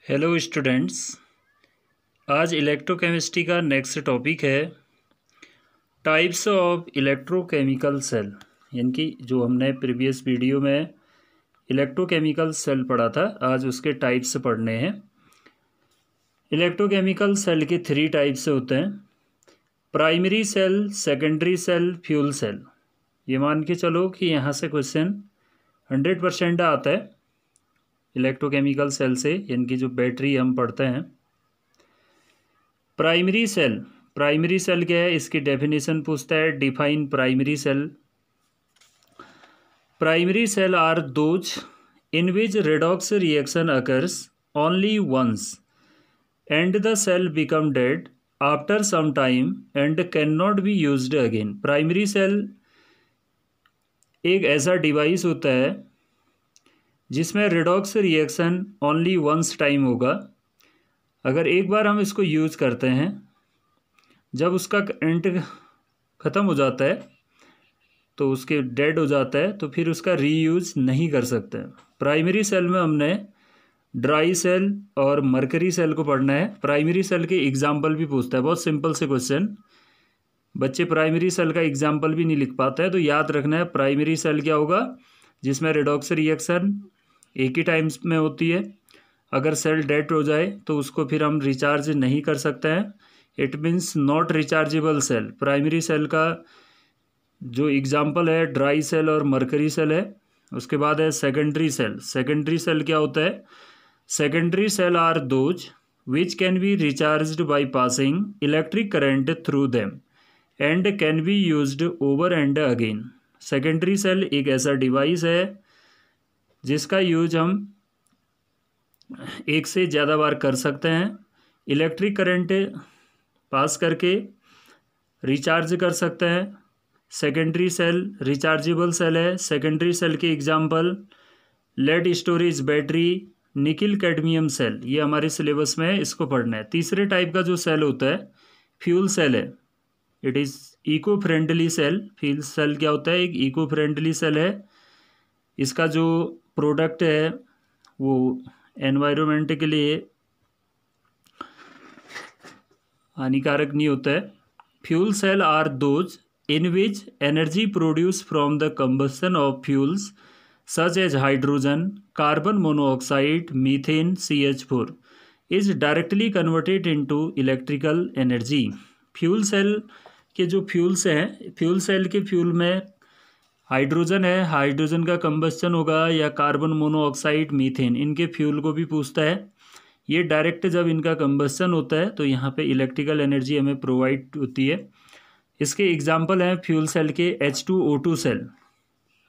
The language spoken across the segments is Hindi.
Hello students. आज इलेक्ट्रोकेमिस्ट्री का नेक्स्ट टॉपिक है टाइप्स ऑफ इलेक्ट्रोकेमिकल सेल। यानी कि जो हमने प्रीवियस वीडियो में इलेक्ट्रोकेमिकल सेल पढ़ा था, आज उसके टाइप्स पढ़ने हैं। इलेक्ट्रोकेमिकल सेल के 3 टाइप्स होते हैं: primary cell, secondary cell, fuel cell. ये मान के चलो कि यहाँ से क्वेश्चन 100% आता है इलेक्ट्रोकेमिकल सेल से, यानी कि जो बैटरी हम पढ़ते हैं। प्राइमरी सेल क्या है, इसकी डेफिनेशन पूछता है। Define primary cell. Primary cell are those in which redox reaction occurs only once and the cell become dead after some time and can not be used again. Primary cell एक ऐसा डिवाइस होता है जिसमें redox reaction only once time होगा। अगर एक बार हम इसको यूज करते हैं, जब उसका एंड ख़त्म हो जाता है तो उसके डेड हो जाता है, तो फिर उसका रीयूज नहीं कर सकते। प्राइमरी सेल में हमने ड्राई सेल और मरकरी सेल को पढ़ना है। प्राइमरी सेल के एग्जाम्पल भी पूछता है, बहुत सिंपल से क्वेश्चन। बच्चे प्राइमरी सेल का एग्जाम्पल भी नहीं लिख पाते हैं, तो याद रखना है प्राइमरी सेल क्या होगा, जिसमें रेडॉक्स रिएक्शन एक ही टाइम्स में होती है। अगर सेल डेड हो जाए तो उसको फिर हम रिचार्ज नहीं कर सकते हैं। It means not rechargeable cell. Primary cell का जो एग्जाम्पल है ड्राई सेल और मरकरी सेल है। उसके बाद है सेकेंडरी सेल। सेकेंडरी सेल क्या होता है? Secondary cell are those which can be recharged by passing electric current through them and can be used over and again. Secondary cell एक ऐसा डिवाइस है जिसका यूज हम एक से ज़्यादा बार कर सकते हैं। इलेक्ट्रिक करंट पास करके रिचार्ज कर सकते हैं। सेकेंडरी सेल रिचार्जेबल सेल है। सेकेंडरी सेल के example lead storage battery, nickel cadmium cell. ये हमारे सिलेबस में है, इसको पढ़ना है। तीसरे टाइप का जो सेल होता है फ्यूल सेल है। It is eco friendly cell. Fuel cell क्या होता है? एक इको फ्रेंडली सेल है। इसका जो प्रोडक्ट है वो एनवायरनमेंट के लिए हानिकारक नहीं होता है। Fuel cell are those in which energy produce from the combustion of fuels such as hydrogen, carbon monoxide, methane, CH4 is directly converted into electrical energy. Fuel cell के जो फ्यूल्स हैं, फ्यूल सेल के फ्यूल में हाइड्रोजन है, हाइड्रोजन का कंबस्शन होगा, या कार्बन मोनोऑक्साइड, मीथेन, इनके फ्यूल को भी पूछता है। ये डायरेक्ट जब इनका कंबस्शन होता है तो यहाँ पे इलेक्ट्रिकल एनर्जी हमें प्रोवाइड होती है। इसके एग्जांपल हैं फ्यूल सेल के H2O2 cell,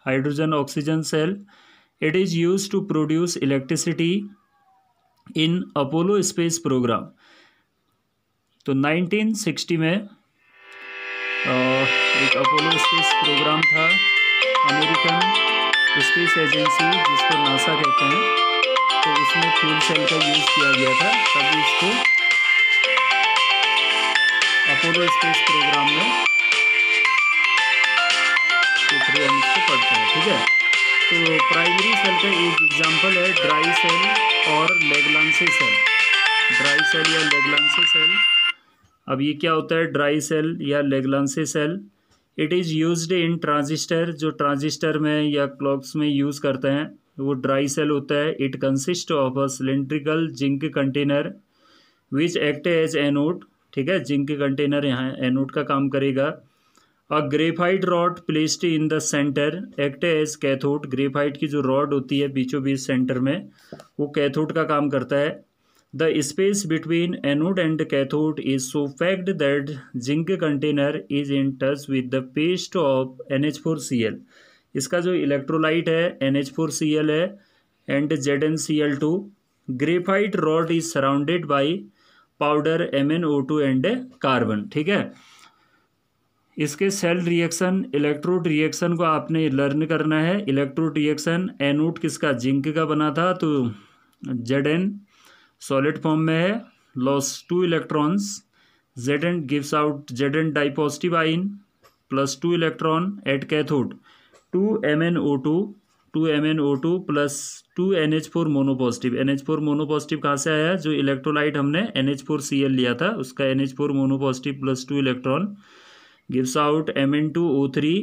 hydrogen oxygen cell. It is use to produce electricity in Apollo space program. तो 1960 में एक अपोलो स्पेस प्रोग्राम था, अमेरिकन स्पेस एजेंसी जिसको नासा कहते हैं, तो उसमें फ्यूल सेल का यूज़ किया गया था। तभी इसको अपोलो स्पेस प्रोग्राम में के थ्रू हम इसको पढ़ते हैं। ठीक है, तो प्राइमरी सेल का एक एग्जांपल है ड्राई सेल और लेग्लांसे सेल। ड्राई सेल या लेग्लांसे सेल। अब ये क्या होता है ड्राई सेल या Leclanche cell? It is used in transistor. जो ट्रांजिस्टर में या क्लॉक्स में यूज़ करते हैं वो ड्राई सेल होता है। It consist of a cylindrical zinc container which act as anode. ठीक है, जिंक कंटेनर यहाँ एनोड का काम करेगा। A graphite rod placed in the centre act as cathode. Graphite की जो रॉड होती है बीचों बीच सेंटर में, वो कैथोड का काम करता है। The space between anode and cathode is so packed that zinc container is in touch with the paste of NH4Cl. इसका जो इलेक्ट्रोलाइट है NH4Cl है and ZnCl2. Graphite rod is surrounded by powder MnO2 and carbon. ठीक है, इसके सेल रिएक्शन, इलेक्ट्रोड रिएक्शन को आपने लर्न करना है। इलेक्ट्रोड रिएक्शन, एनोड किसका? जिंक का बना था, तो Zn सॉलिड फॉर्म में है, loss 2 electrons. Zn gives out Zn di positive ion plus 2 electron at cathode 2 MnO2 2MnO2 plus 2NH4 monopositive. NH4 monopositive कहाँ से आया? जो इलेक्ट्रोलाइट हमने NH4Cl लिया था उसका NH4 monopositive plus 2 electron gives out Mn2O3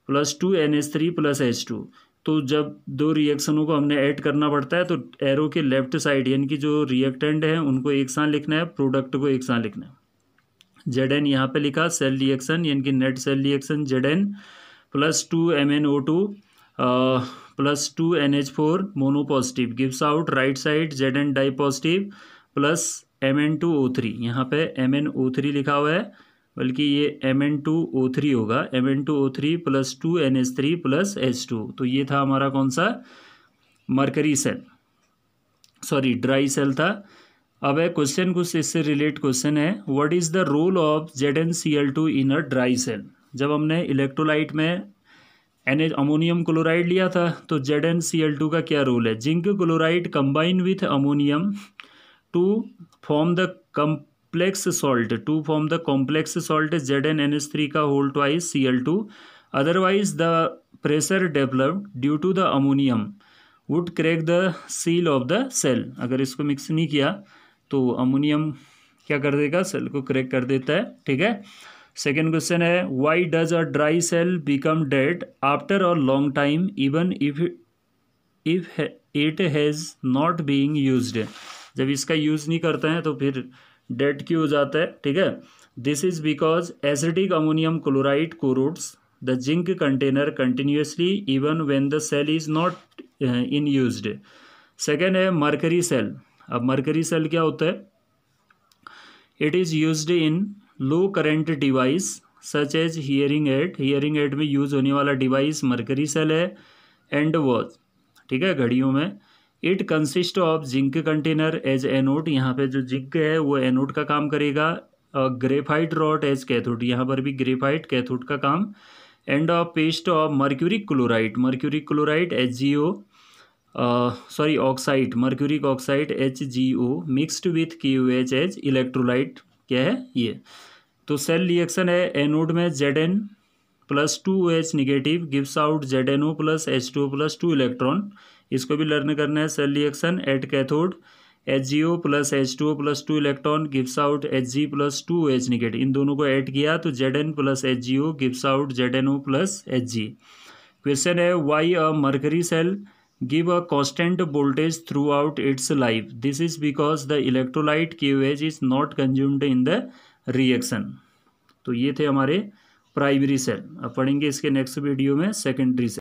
plus 2NH3 plus H2। तो जब दो रिएक्शनों को हमने ऐड करना पड़ता है तो एरो के लेफ्ट साइड यानी कि जो रिएक्टेंट है उनको एक साथ लिखना है, प्रोडक्ट को एक साथ लिखना है। Zn यहाँ पे लिखा सेल रिएक्शन यानी कि net cell reaction Zn plus 2MnO2 plus 2NH4 monopositive gives out right side Zn di positive plus Mn2O3। यहाँ पे MnO3 लिखा हुआ है बल्कि ये Mn2O3 होगा, Mn2O3 plus 2NH3 plus H2। तो ये था हमारा कौन सा? Mercury cell, sorry dry cell था। अब है क्वेश्चन, कुछ इससे रिलेट क्वेश्चन है, what is the role of ZnCl2 in a dry cell. जब हमने इलेक्ट्रोलाइट में अमोनियम क्लोराइड लिया था तो ZnCl2 का क्या रोल है? Zinc chloride combine with ammonium to form the complex salt ZnNH3 का whole twice Cl2, otherwise the pressure developed due to the ammonium would crack the seal of the cell. अगर इसको मिक्स नहीं किया तो अमोनियम क्या कर देगा? सेल को क्रैक कर देता है, ठीक है। सेकेंड क्वेश्चन है, why does a dry cell become dead after a long time even if it has not being used. जब इसका यूज़ नहीं करते हैं तो फिर डेड क्यों हो जाता है, ठीक है। This is because acidic ammonium chloride corrodes the zinc container continuously even when the cell is not in used. Second है मरकरी सेल। अब मरकरी सेल क्या होता है? It is used in low current device such as hearing aid में यूज होने वाला डिवाइस मरकरी सेल है। एंड वॉच, ठीक है, घड़ियों में। It consist of zinc container as anode, यहाँ पे जो जिंक है वो एनोड का काम करेगा। ग्रेफाइट रॉड एज कैथोड, यहाँ पर भी ग्रेफाइट कैथोड का काम। And of paste of mercuric chloride HgO sorry oxide, mercuric oxide HgO mixed with KOH as electrolyte. क्या है ये? तो सेल रिएक्शन है एनोड में Zn plus 2OH negative gives out ZnO plus H2O plus 2 electron. इसको भी लर्न करना है। Cell reaction at cathode HgO plus H2O plus 2 electron gives out Hg plus 2OH negative. इन दोनों को ऐड किया तो Zn plus HgO gives out ZnO plus Hg। Question है, why a mercury cell give a constant voltage throughout its life. This is because the electrolyte KOH is not consumed in the reaction. तो ये थे हमारे प्राइमरी सेल। अब पढ़ेंगे इसके नेक्स्ट वीडियो में सेकेंडरी सेल।